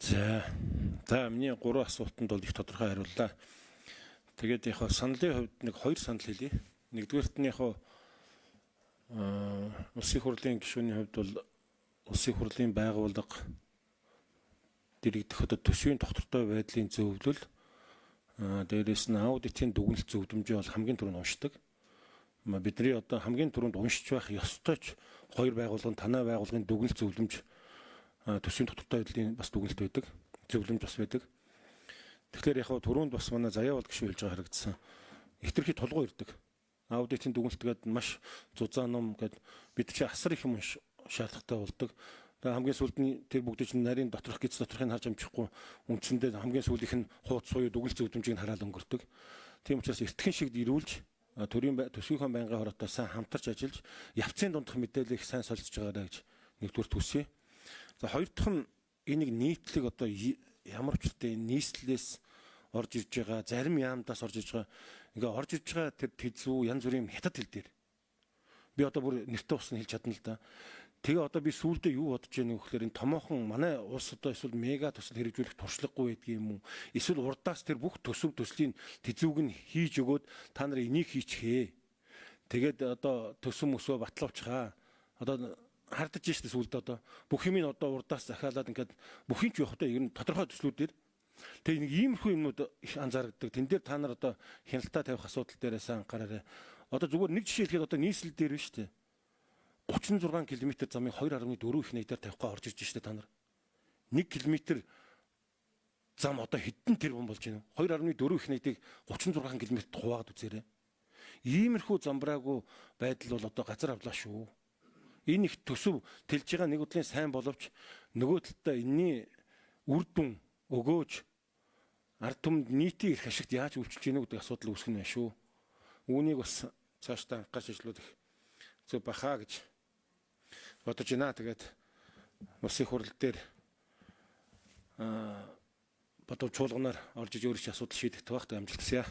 За миний 3 асуултанд бол их тодорхой хариуллаа. Тэгээд яг саналын хувьд нэг 2 санал хэлье. Нэгдүгээрт нь яг улсын хурлын гишүүний хувьд бол улсын хурлын байгууллага дэрэгдэх одоо төсвийн доктортой байдлын зөвлөл дээрээс нь аудитын дүгнэлт зөвлөмжөө бол хамгийн түрүүнд уншдаг. Бидний одоо хамгийн түрүүнд уншиж байх ёстой ч 2 байгууллагын танай байгууллагын дүгнэлт зөвлөмж төсвийн доктортой байдлын бас дүгнэлт байдаг. Зөвлөмж бас байдаг. Тэгэхээр яг түрүүнд бас манай заяа бол гişүү хэлж байгаа харагдсан. Хэтэрхий тулгуу ирдэг. Аудитын дүгнэлтгээд маш зузаан ном гээд бид чи асар их юм шаардлагатай болдог. Тэгээ хамгийн сүүлд нь тэр бүгдийг нарийн доторх гиз доторхыг харж амжихгүй үндсэндээ хамгийн сүүлийнх нь хууц суюу дүгнэлт зөвлөмжийг хараад өнгөрдөг. Тийм учраас эртхэн шиг ирүүлж төсвийнхөө байнгын хороотой сайн хамтарч ажиллаж явцын дундх мэдээллийг сайн солилцож байгаарай гэж нэгдүгээр төсөө. За хоёр дахь нь энийг нийтлэг одоо ямар ч үстэй нийслэлээс орж ирж байгаа зарим яамдаас орж ирж байгаа ингээ орж ирж байгаа тэр тэзүү янз бүрийн хятад хэл дээр би одоо бүр нэртэй усны хэлж чадна л да. Тэгээ одоо би сүүлдээ юу бодож байна вэ гэхээр энэ томоохон манай улс одоо эсвэл мега төсөл хэрэгжүүлэх туршлагагүй байдаг юм уу? Эсвэл урдаас тэр бүх төслийн тэзүүг нь хийж өгөөд та нар энийг хийчихээ. Тэгээд одоо төсөв мөсөө батлавчхаа. Одоо хардаж штэ сүлд одоо бүх юм нь одоо урдаас захиалаад ингээд бүх юм ч явах та ер нь тодорхой төслүүдээр тэгээ нэг иймэрхүү юмнууд их анзаардаг. Тэн дээр та нар одоо хяналтаа тавих асуудал дээрээс анхаараарай. Одоо зүгээр нэг жишээ хэлэхэд одоо нийслэл дээр биш үү? 36 км замыг 2.4 их найдаар тавихгаа орж ирж штэ та нар. 1 км зам одоо хэдэн тэрбум болж байна вэ? 2.4 их найдыг 36 км хуваагаад үзээрэй. Иймэрхүү замбраагүй байдал бол одоо газар авлаа шүү. Энэ их төсөв тэлж байгаа нэг үдлийн сайн боловч нөгөө талдаа энэний үр дүн өгөөж ард түмэнд нийтийн эрх ашигт яаж үйлчилж гинэ гэдэг асуудал үүсгэх нь байна шүү. Үүнийг бас цаашдаа анхаарч ажиллах зөв бахаа гэж бодож байна. Тэгээд улсын хурал дээр бодов чуулганаар орж иж өөрсдийн асуудал шийдэх тавахтай амжилт хүсье.